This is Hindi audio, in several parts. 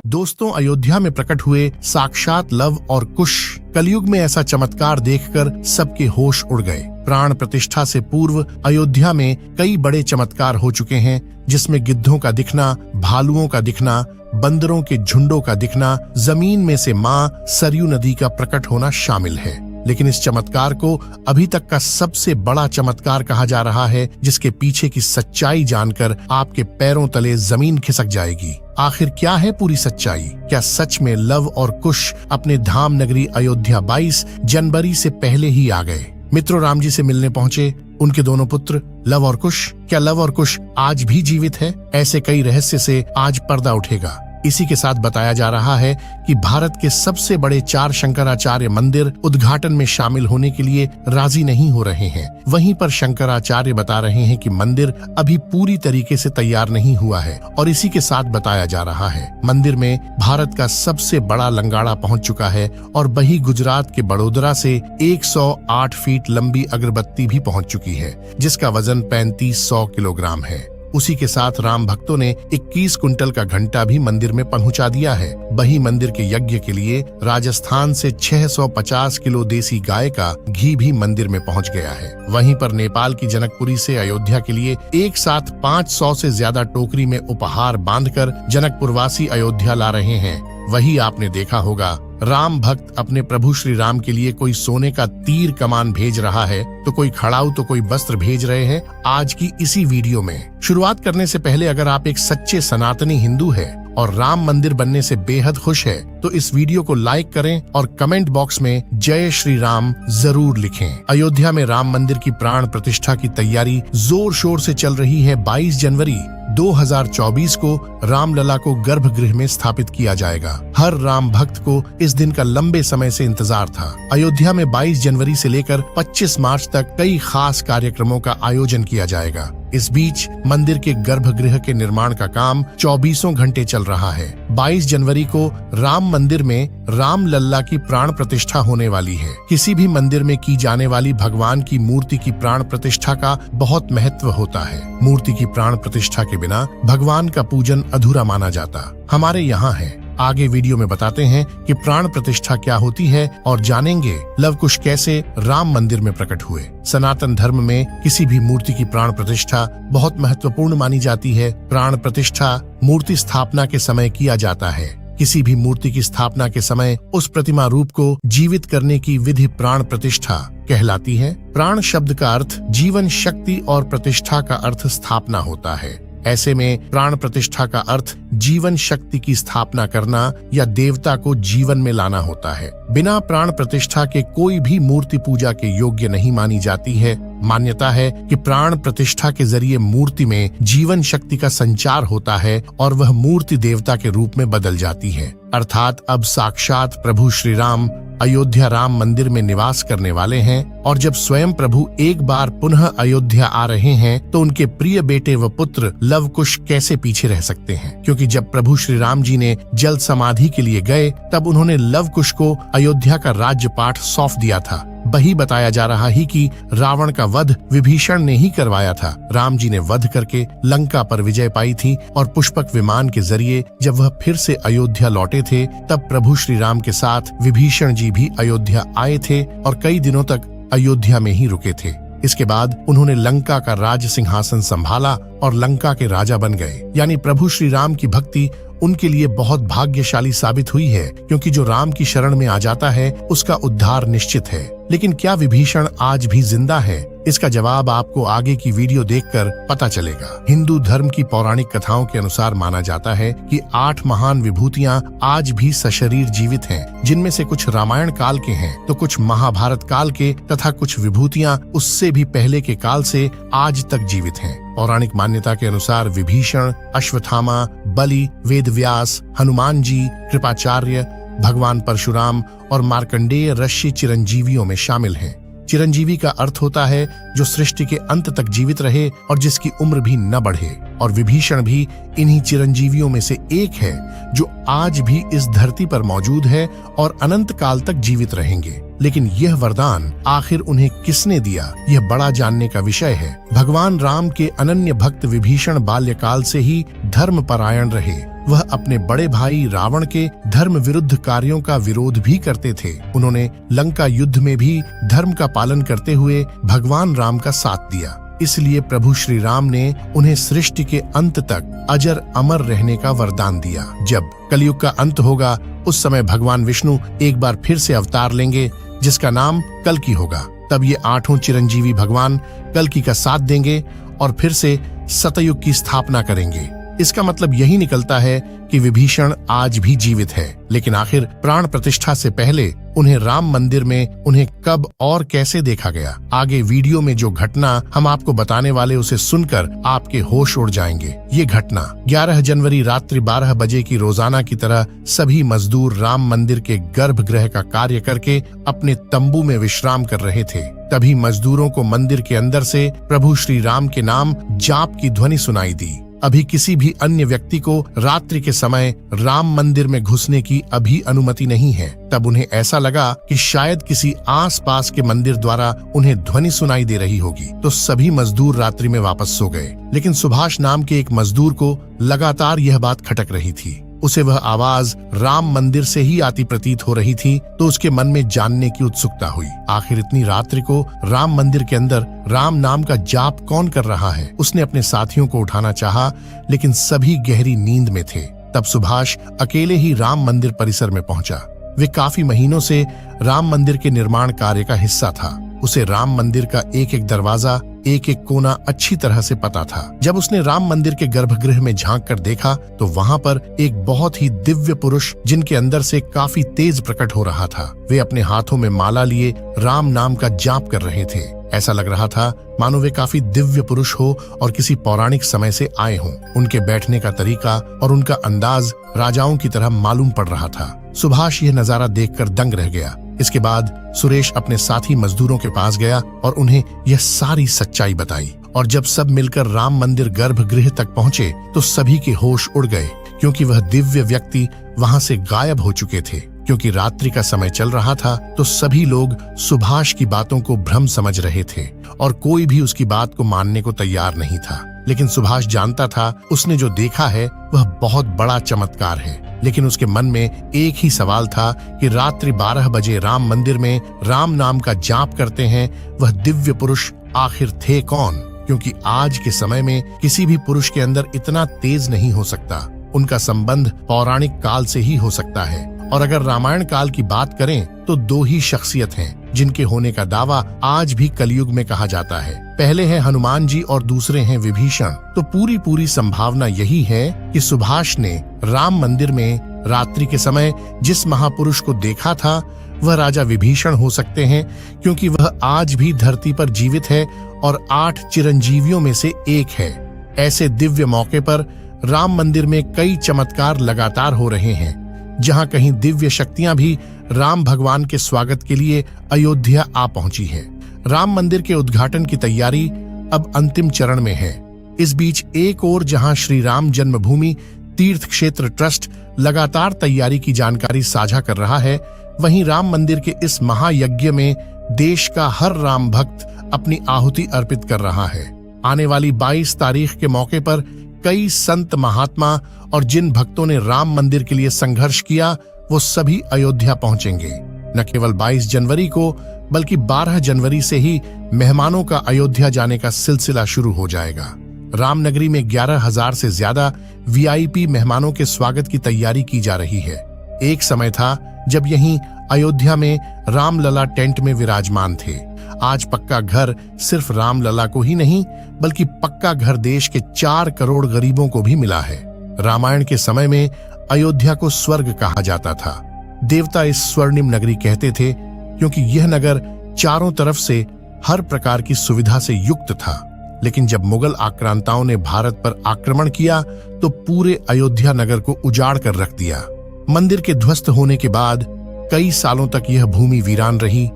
दोस्तों, अयोध्या में प्रकट हुए साक्षात लव और कुश कलयुग में ऐसा चमत्कार देखकर सबके होश उड़ गए। प्राण प्रतिष्ठा से पूर्व अयोध्या में कई बड़े चमत्कार हो चुके हैं, जिसमें गिद्धों का दिखना, भालुओं का दिखना, बंदरों के झुंडों का दिखना, जमीन में से मां सरयू नदी का प्रकट होना शामिल है। लेकिन इस चमत्कार को अभी तक का सबसे बड़ा चमत्कार कहा जा रहा है, जिसके पीछे की सच्चाई जानकर आपके पैरों तले जमीन खिसक जाएगी। आखिर क्या है पूरी सच्चाई? क्या सच में लव और कुश अपने धाम नगरी अयोध्या 22 जनवरी से पहले ही आ गए? मित्रों, राम जी से मिलने पहुंचे उनके दोनों पुत्र लव और कुश। क्या लव और कुश आज भी जीवित है? ऐसे कई रहस्य से आज पर्दा उठेगा। इसी के साथ बताया जा रहा है कि भारत के सबसे बड़े 4 शंकराचार्य मंदिर उद्घाटन में शामिल होने के लिए राजी नहीं हो रहे हैं। वहीं पर शंकराचार्य बता रहे हैं कि मंदिर अभी पूरी तरीके से तैयार नहीं हुआ है। और इसी के साथ बताया जा रहा है मंदिर में भारत का सबसे बड़ा लंगाड़ा पहुंच चुका है और वही गुजरात के बड़ोदरा से 108 फीट लंबी अगरबत्ती भी पहुंच चुकी है, जिसका वजन 3500 किलोग्राम है। उसी के साथ राम भक्तों ने 21 कुंटल का घंटा भी मंदिर में पहुंचा दिया है। वही मंदिर के यज्ञ के लिए राजस्थान से 650 किलो देसी गाय का घी भी मंदिर में पहुंच गया है। वहीं पर नेपाल की जनकपुरी से अयोध्या के लिए एक साथ 500 से ज्यादा टोकरी में उपहार बांधकर जनकपुरवासी अयोध्या ला रहे हैं। वही आपने देखा होगा, राम भक्त अपने प्रभु श्री राम के लिए कोई सोने का तीर कमान भेज रहा है, तो कोई खड़ाऊ, तो कोई वस्त्र भेज रहे हैं। आज की इसी वीडियो में शुरुआत करने से पहले अगर आप एक सच्चे सनातनी हिंदू हैं और राम मंदिर बनने से बेहद खुश है, तो इस वीडियो को लाइक करें और कमेंट बॉक्स में जय श्री राम जरूर लिखें। अयोध्या में राम मंदिर की प्राण प्रतिष्ठा की तैयारी जोर शोर से चल रही है। 22 जनवरी 2024 को रामलला को गर्भगृह में स्थापित किया जाएगा। हर राम भक्त को इस दिन का लंबे समय से इंतजार था। अयोध्या में 22 जनवरी से लेकर 25 मार्च तक कई खास कार्यक्रमों का आयोजन किया जाएगा। इस बीच मंदिर के गर्भगृह के निर्माण का काम 24 घंटे चल रहा है। 22 जनवरी को राम मंदिर में रामलला की प्राण प्रतिष्ठा होने वाली है। किसी भी मंदिर में की जाने वाली भगवान की मूर्ति की प्राण प्रतिष्ठा का बहुत महत्व होता है। मूर्ति की प्राण प्रतिष्ठा के बिना भगवान का पूजन अधूरा माना जाता। हमारे यहाँ है। आगे वीडियो में बताते हैं कि प्राण प्रतिष्ठा क्या होती है और जानेंगे लव कुश कैसे राम मंदिर में प्रकट हुए। सनातन धर्म में किसी भी मूर्ति की प्राण प्रतिष्ठा बहुत महत्वपूर्ण मानी जाती है। प्राण प्रतिष्ठा मूर्ति स्थापना के समय किया जाता है। किसी भी मूर्ति की स्थापना के समय उस प्रतिमा रूप को जीवित करने की विधि प्राण प्रतिष्ठा कहलाती है। प्राण शब्द का अर्थ जीवन शक्ति और प्रतिष्ठा का अर्थ स्थापना होता है। ऐसे में प्राण प्रतिष्ठा का अर्थ जीवन शक्ति की स्थापना करना या देवता को जीवन में लाना होता है। बिना प्राण प्रतिष्ठा के कोई भी मूर्ति पूजा के योग्य नहीं मानी जाती है। मान्यता है कि प्राण प्रतिष्ठा के जरिए मूर्ति में जीवन शक्ति का संचार होता है और वह मूर्ति देवता के रूप में बदल जाती है। अर्थात अब साक्षात प्रभु श्री राम अयोध्या राम मंदिर में निवास करने वाले हैं। और जब स्वयं प्रभु एक बार पुनः अयोध्या आ रहे हैं, तो उनके प्रिय बेटे व पुत्र लव कुश कैसे पीछे रह सकते हैं? क्योंकि जब प्रभु श्री राम जी ने जल समाधि के लिए गए, तब उन्होंने लव कुश को अयोध्या का राज्यपाठ सौंप दिया था। वही बताया जा रहा है कि रावण का वध विभीषण ने ही करवाया था। राम जी ने वध करके लंका पर विजय पाई थी और पुष्पक विमान के जरिए जब वह फिर से अयोध्या लौटे थे, तब प्रभु श्री राम के साथ विभीषण जी भी अयोध्या आए थे और कई दिनों तक अयोध्या में ही रुके थे। इसके बाद उन्होंने लंका का राज सिंहासन संभाला और लंका के राजा बन गए। यानी प्रभु श्री राम की भक्ति उनके लिए बहुत भाग्यशाली साबित हुई है, क्योंकि जो राम की शरण में आ जाता है उसका उद्धार निश्चित है। लेकिन क्या विभीषण आज भी जिंदा है? इसका जवाब आपको आगे की वीडियो देखकर पता चलेगा। हिंदू धर्म की पौराणिक कथाओं के अनुसार माना जाता है कि 8 महान विभूतियां आज भी सशरीर जीवित हैं, जिनमें से कुछ रामायण काल के हैं, तो कुछ महाभारत काल के तथा कुछ विभूतियां उससे भी पहले के काल से आज तक जीवित हैं। पौराणिक मान्यता के अनुसार विभीषण, अश्वत्थामा, बलि, वेदव्यास, हनुमान जी, कृपाचार्य, भगवान परशुराम और मार्कंडेय ऋषि चिरंजीवियों में शामिल हैं। चिरंजीवी का अर्थ होता है जो सृष्टि के अंत तक जीवित रहे और जिसकी उम्र भी न बढ़े। और विभीषण भी इन्हीं चिरंजीवियों में से एक है जो आज भी इस धरती पर मौजूद है और अनंत काल तक जीवित रहेंगे। लेकिन यह वरदान आखिर उन्हें किसने दिया, यह बड़ा जानने का विषय है। भगवान राम के अनन्य भक्त विभीषण बाल्यकाल से ही धर्मपरायण रहे। वह अपने बड़े भाई रावण के धर्म विरुद्ध कार्यों का विरोध भी करते थे। उन्होंने लंका युद्ध में भी धर्म का पालन करते हुए भगवान राम का साथ दिया। इसलिए प्रभु श्री राम ने उन्हें सृष्टि के अंत तक अजर अमर रहने का वरदान दिया। जब कलयुग का अंत होगा उस समय भगवान विष्णु एक बार फिर से अवतार लेंगे जिसका नाम कल्कि होगा। तब ये 8 चिरंजीवी भगवान कल्कि का साथ देंगे और फिर से सतयुग की स्थापना करेंगे। इसका मतलब यही निकलता है कि विभीषण आज भी जीवित है। लेकिन आखिर प्राण प्रतिष्ठा से पहले उन्हें राम मंदिर में उन्हें कब और कैसे देखा गया? आगे वीडियो में जो घटना हम आपको बताने वाले उसे सुनकर आपके होश उड़ जाएंगे। ये घटना 11 जनवरी रात्रि 12 बजे की रोजाना की तरह सभी मजदूर राम मंदिर के गर्भगृह का कार्य करके अपने तंबू में विश्राम कर रहे थे। तभी मजदूरों को मंदिर के अंदर से प्रभु श्री राम के नाम जाप की ध्वनि सुनाई दी। अभी किसी भी अन्य व्यक्ति को रात्रि के समय राम मंदिर में घुसने की अभी अनुमति नहीं है। तब उन्हें ऐसा लगा कि शायद किसी आसपास के मंदिर द्वारा उन्हें ध्वनि सुनाई दे रही होगी, तो सभी मजदूर रात्रि में वापस सो गए। लेकिन सुभाष नाम के एक मजदूर को लगातार यह बात खटक रही थी। उसे वह आवाज राम मंदिर से ही आती प्रतीत हो रही थी, तो उसके मन में जानने की उत्सुकता हुई। आखिर इतनी रात्रि को राम मंदिर के अंदर राम नाम का जाप कौन कर रहा है? उसने अपने साथियों को उठाना चाहा, लेकिन सभी गहरी नींद में थे। तब सुभाष अकेले ही राम मंदिर परिसर में पहुंचा। वे काफी महीनों से राम मंदिर के निर्माण कार्य का हिस्सा था। उसे राम मंदिर का एक एक दरवाजा, एक एक कोना अच्छी तरह से पता था। जब उसने राम मंदिर के गर्भगृह में झांक कर देखा तो वहां पर एक बहुत ही दिव्य पुरुष जिनके अंदर से काफी तेज प्रकट हो रहा था। वे अपने हाथों में माला लिए राम नाम का जाप कर रहे थे। ऐसा लग रहा था मानो वे काफी दिव्य पुरुष हो और किसी पौराणिक समय से आए हों। उनके बैठने का तरीका और उनका अंदाज राजाओं की तरह मालूम पड़ रहा था। सुभाष यह नजारा देखकर दंग रह गया। इसके बाद सुरेश अपने साथी मजदूरों के पास गया और उन्हें यह सारी सच्चाई बताई। और जब सब मिलकर राम मंदिर गर्भगृह तक पहुंचे तो सभी के होश उड़ गए, क्योंकि वह दिव्य व्यक्ति वहां से गायब हो चुके थे। क्योंकि रात्रि का समय चल रहा था तो सभी लोग सुभाष की बातों को भ्रम समझ रहे थे और कोई भी उसकी बात को मानने को तैयार नहीं था। लेकिन सुभाष जानता था उसने जो देखा है वह बहुत बड़ा चमत्कार है। लेकिन उसके मन में एक ही सवाल था कि रात्रि 12 बजे राम मंदिर में राम नाम का जाप करते हैं वह दिव्य पुरुष आखिर थे कौन? क्योंकि आज के समय में किसी भी पुरुष के अंदर इतना तेज नहीं हो सकता। उनका संबंध पौराणिक काल से ही हो सकता है। और अगर रामायण काल की बात करें तो 2 ही शख्सियत हैं जिनके होने का दावा आज भी कलयुग में कहा जाता है। पहले हैं हनुमान जी और दूसरे हैं विभीषण। तो पूरी संभावना यही है कि सुभाष ने राम मंदिर में रात्रि के समय जिस महापुरुष को देखा था वह राजा विभीषण हो सकते हैं, क्योंकि वह आज भी धरती पर जीवित है और 8 चिरंजीवियों में से एक है। ऐसे दिव्य मौके पर राम मंदिर में कई चमत्कार लगातार हो रहे हैं, जहां कहीं दिव्य शक्तियां भी राम भगवान के स्वागत के लिए अयोध्या आ पहुंची है। राम मंदिर के उद्घाटन की तैयारी अब अंतिम चरण में है। इस बीच एक ओर जहां श्री राम जन्मभूमि तीर्थ क्षेत्र ट्रस्ट लगातार तैयारी की जानकारी साझा कर रहा है, वहीं राम मंदिर के इस महायज्ञ में देश का हर राम भक्त अपनी आहुति अर्पित कर रहा है। आने वाली 22 तारीख के मौके पर कई संत महात्मा और जिन भक्तों ने राम मंदिर के लिए संघर्ष किया वो सभी अयोध्या पहुंचेंगे। न केवल 22 जनवरी को बल्कि 12 जनवरी से ही मेहमानों का अयोध्या जाने का सिलसिला शुरू हो जाएगा। रामनगरी में 11,000 से ज्यादा वीआईपी मेहमानों के स्वागत की तैयारी की जा रही है। एक समय था जब यहीं अयोध्या में रामलला टेंट में विराजमान थे। आज पक्का घर सिर्फ रामलला को ही नहीं बल्कि पक्का घर देश के 4 करोड़ गरीबों को भी मिला है। रामायण के समय में अयोध्या को स्वर्ग कहा जाता था। देवता इस स्वर्णिम नगरी कहते थे क्योंकि यह नगर चारों तरफ से हर प्रकार की सुविधा से युक्त था। लेकिन जब मुगल आक्रांताओं ने भारत पर आक्रमण किया तो पूरे अयोध्या नगर को उजाड़ कर रख दिया। मंदिर के ध्वस्त होने के बाद कई सालों तक यह भूमि वीरान रही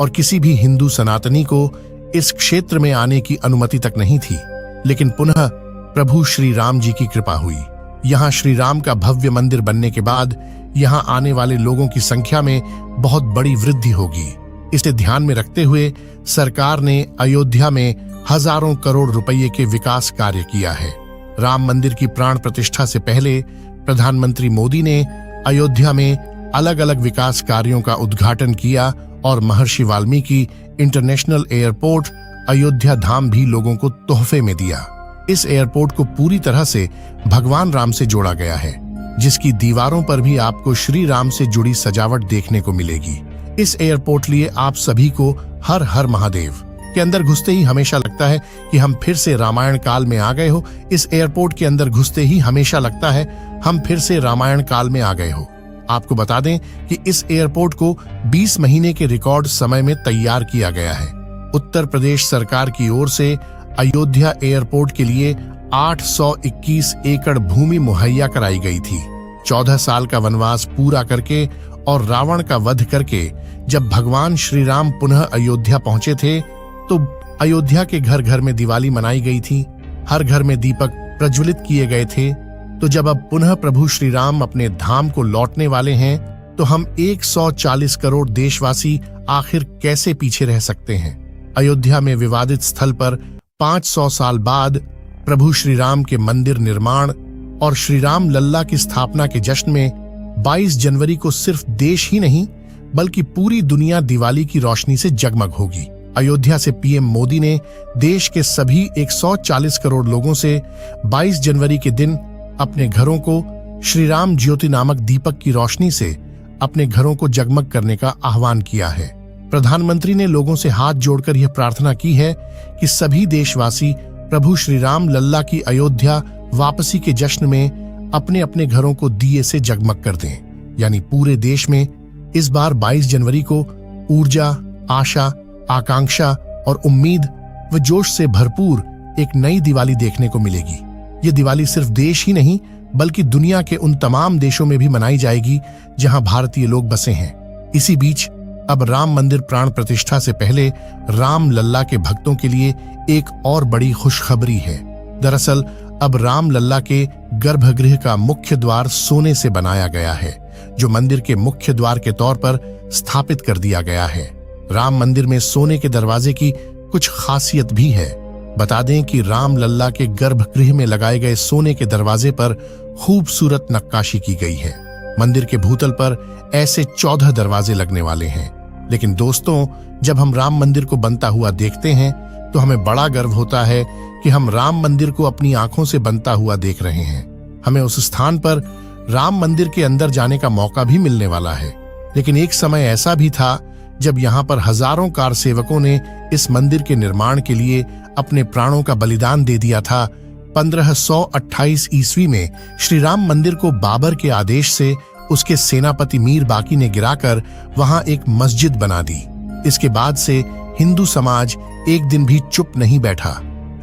और किसी भी हिंदू सनातनी को इस क्षेत्र में आने की अनुमति तक नहीं थी। लेकिन पुनः प्रभु श्री राम जी की कृपा हुई। यहाँ श्री राम का भव्य मंदिर बनने के बाद यहाँ आने वाले लोगों की संख्या में बहुत बड़ी वृद्धि होगी। इसे ध्यान में रखते हुए सरकार ने अयोध्या में हजारों करोड़ रुपये के विकास कार्य किया है। राम मंदिर की प्राण प्रतिष्ठा से पहले प्रधानमंत्री मोदी ने अयोध्या में अलग अलग विकास कार्यों का उद्घाटन किया और महर्षि वाल्मीकि इंटरनेशनल एयरपोर्ट अयोध्या धाम भी लोगों को तोहफे में दिया। इस एयरपोर्ट को पूरी तरह से भगवान राम से जोड़ा गया है, जिसकी दीवारों पर भी आपको श्री राम से जुड़ी सजावट देखने को मिलेगी। इस एयरपोर्ट लिए आप सभी को हर हर महादेव के अंदर घुसते ही हमेशा लगता है कि हम फिर से रामायण काल में आ गए हो। इस एयरपोर्ट के अंदर घुसते ही हमेशा लगता है हम फिर से रामायण काल में आ गए हो। आपको बता दें कि इस एयरपोर्ट को 20 महीने के रिकॉर्ड समय में तैयार किया गया है। उत्तर प्रदेश सरकार की ओर से अयोध्या एयरपोर्ट के लिए 821 एकड़ भूमि मुहैया कराई गई थी। 14 साल का वनवास पूरा करके और रावण का वध करके जब भगवान श्री राम पुनः अयोध्या पहुंचे थे तो अयोध्या के घर घर में दिवाली मनाई गई थी। हर घर में दीपक प्रज्वलित किए गए थे। तो जब अब पुनः प्रभु श्री राम अपने धाम को लौटने वाले हैं तो हम 140 करोड़ देशवासी आखिर कैसे पीछे रह सकते हैं। अयोध्या में विवादित स्थल पर 500 साल बाद प्रभु श्री राम के मंदिर निर्माण और श्री राम लल्ला की स्थापना के जश्न में 22 जनवरी को सिर्फ देश ही नहीं बल्कि पूरी दुनिया दिवाली की रोशनी से जगमग होगी। अयोध्या से पीएम मोदी ने देश के सभी 140 करोड़ लोगों से 22 जनवरी के दिन अपने घरों को श्री राम ज्योति नामक दीपक की रोशनी से अपने घरों को जगमग करने का आह्वान किया है। प्रधानमंत्री ने लोगों से हाथ जोड़कर यह प्रार्थना की है कि सभी देशवासी प्रभु श्री राम लल्ला की अयोध्या वापसी के जश्न में अपने अपने घरों को दिए से जगमग कर दें। यानी पूरे देश में इस बार 22 जनवरी को ऊर्जा, आशा, आकांक्षा और उम्मीद व जोश से भरपूर एक नई दिवाली देखने को मिलेगी। ये दिवाली सिर्फ देश ही नहीं बल्कि दुनिया के उन तमाम देशों में भी मनाई जाएगी जहां भारतीय लोग बसे हैं। इसी बीच अब राम मंदिर प्राण प्रतिष्ठा से पहले राम लल्ला के भक्तों के लिए एक और बड़ी खुशखबरी है। दरअसल अब राम लल्ला के गर्भगृह का मुख्य द्वार सोने से बनाया गया है, जो मंदिर के मुख्य द्वार के तौर पर स्थापित कर दिया गया है। राम मंदिर में सोने के दरवाजे की कुछ खासियत भी है। बता दें कि राम लल्ला के गर्भगृह में लगाए गए सोने के दरवाजे पर खूबसूरत नक्काशी की गई है। मंदिर के भूतल पर ऐसे 14 दरवाजे लगने वाले हैं। लेकिन दोस्तों, जब हम राम मंदिर को बनता हुआ देखते हैं तो हमें बड़ा गर्व होता है कि हम राम मंदिर को अपनी आंखों से बनता हुआ देख रहे हैं। हमें उस स्थान पर राम मंदिर के अंदर जाने का मौका भी मिलने वाला है। लेकिन एक समय ऐसा भी था जब यहाँ पर हजारों कार सेवकों ने इस मंदिर के निर्माण के लिए अपने प्राणों का बलिदान दे दिया था। 1528 ईस्वी में श्री राम मंदिर को बाबर के आदेश से उसके सेनापति मीर बाकी ने गिराकर वहां एक मस्जिद बना दी। इसके बाद से हिंदू समाज एक दिन भी चुप नहीं बैठा।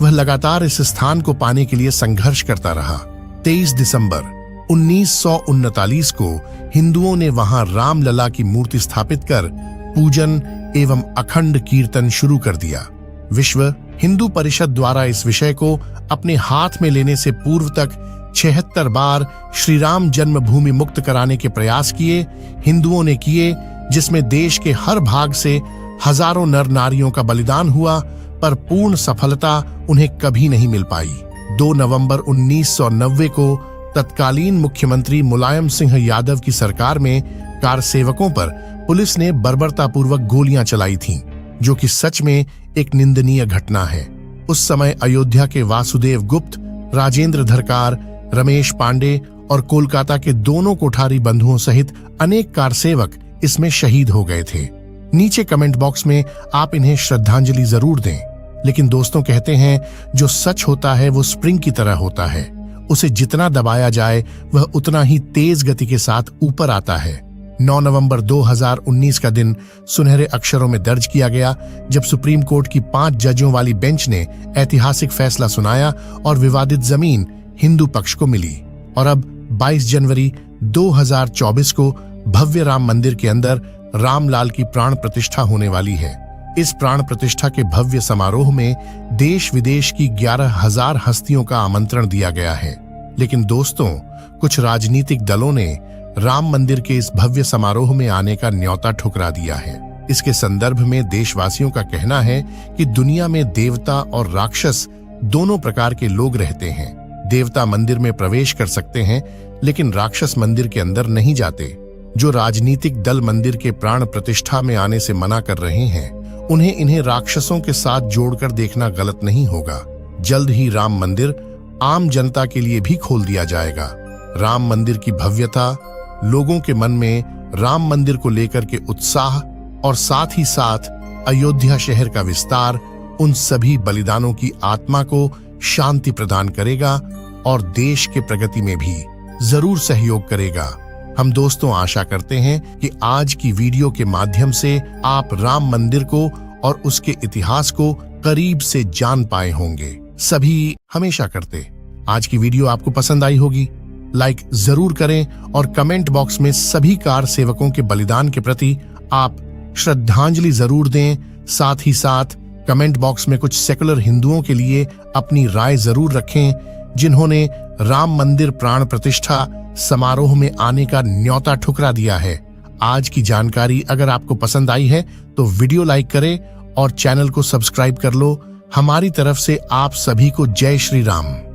वह लगातार इस स्थान को पाने के लिए संघर्ष करता रहा। 23 दिसंबर 1939 को हिंदुओं ने वहां रामलला की मूर्ति स्थापित कर पूजन एवं अखंड कीर्तन शुरू कर दिया। विश्व हिंदू परिषद द्वारा इस विषय को अपने हाथ में लेने से पूर्व तक 76 बार श्री राम जन्मभूमि मुक्त कराने के प्रयास किए हिंदुओं ने किए, जिसमें देश के हर भाग से हजारों नर नारियों का बलिदान हुआ, पर पूर्ण सफलता उन्हें कभी नहीं मिल पाई। 2 नवंबर 1990 को तत्कालीन मुख्यमंत्री मुलायम सिंह यादव की सरकार में कार सेवकों पर पुलिस ने बर्बरतापूर्वक गोलियां चलाई थीं, जो कि सच में एक निंदनीय घटना है। उस समय अयोध्या के वासुदेव गुप्त, राजेंद्र धरकार, रमेश पांडे और कोलकाता के दोनों कोठारी बंधुओं सहित अनेक कार सेवक इसमें शहीद हो गए थे। नीचे कमेंट बॉक्स में आप इन्हें श्रद्धांजलि जरूर दें। लेकिन दोस्तों, कहते हैं जो सच होता है वो स्प्रिंग की तरह होता है, उसे जितना दबाया जाए वह उतना ही तेज गति के साथ ऊपर आता है। 9 नवंबर 2019 का दिन सुनहरे अक्षरों में दर्ज किया गया जब सुप्रीम कोर्ट की 5 जजों वाली बेंच ने ऐतिहासिक फैसला सुनाया और विवादित जमीन हिंदू पक्ष को मिली। और अब 22 जनवरी 2024 को भव्य राम मंदिर के अंदर रामलाल की प्राण प्रतिष्ठा होने वाली है। इस प्राण प्रतिष्ठा के भव्य समारोह में देश विदेश की 11,000 हस्तियों का आमंत्रण दिया गया है। लेकिन दोस्तों, कुछ राजनीतिक दलों ने राम मंदिर के इस भव्य समारोह में आने का न्योता ठुकरा दिया है। इसके संदर्भ में देशवासियों का कहना है कि दुनिया में देवता और राक्षस दोनों प्रकार के लोग रहते हैं। देवता मंदिर में प्रवेश कर सकते हैं, लेकिन राक्षस मंदिर के अंदर नहीं जाते। जो राजनीतिक दल मंदिर के प्राण प्रतिष्ठा में आने से मना कर रहे हैं, उन्हें इन्हें राक्षसों के साथ जोड़कर देखना गलत नहीं होगा। जल्द ही राम मंदिर आम जनता के लिए भी खोल दिया जाएगा। राम मंदिर की भव्यता, लोगों के मन में राम मंदिर को लेकर के उत्साह और साथ ही साथ अयोध्या शहर का विस्तार उन सभी बलिदानों की आत्मा को शांति प्रदान करेगा और देश के प्रगति में भी जरूर सहयोग करेगा। हम दोस्तों आशा करते हैं कि आज की वीडियो के माध्यम से आप राम मंदिर को और उसके इतिहास को करीब से जान पाए होंगे। सभी हमेशा करते। आज की वीडियो आपको पसंद आई होगी। लाइक जरूर करें और कमेंट बॉक्स में सभी कार सेवकों के बलिदान के प्रति आप श्रद्धांजलि जरूर दें। साथ ही साथ कमेंट बॉक्स में कुछ सेकुलर हिंदुओं के लिए अपनी राय जरूर रखें, जिन्होंने राम मंदिर प्राण प्रतिष्ठा समारोह में आने का न्योता ठुकरा दिया है। आज की जानकारी अगर आपको पसंद आई है तो वीडियो लाइक करें और चैनल को सब्सक्राइब कर लो। हमारी तरफ से आप सभी को जय श्री राम।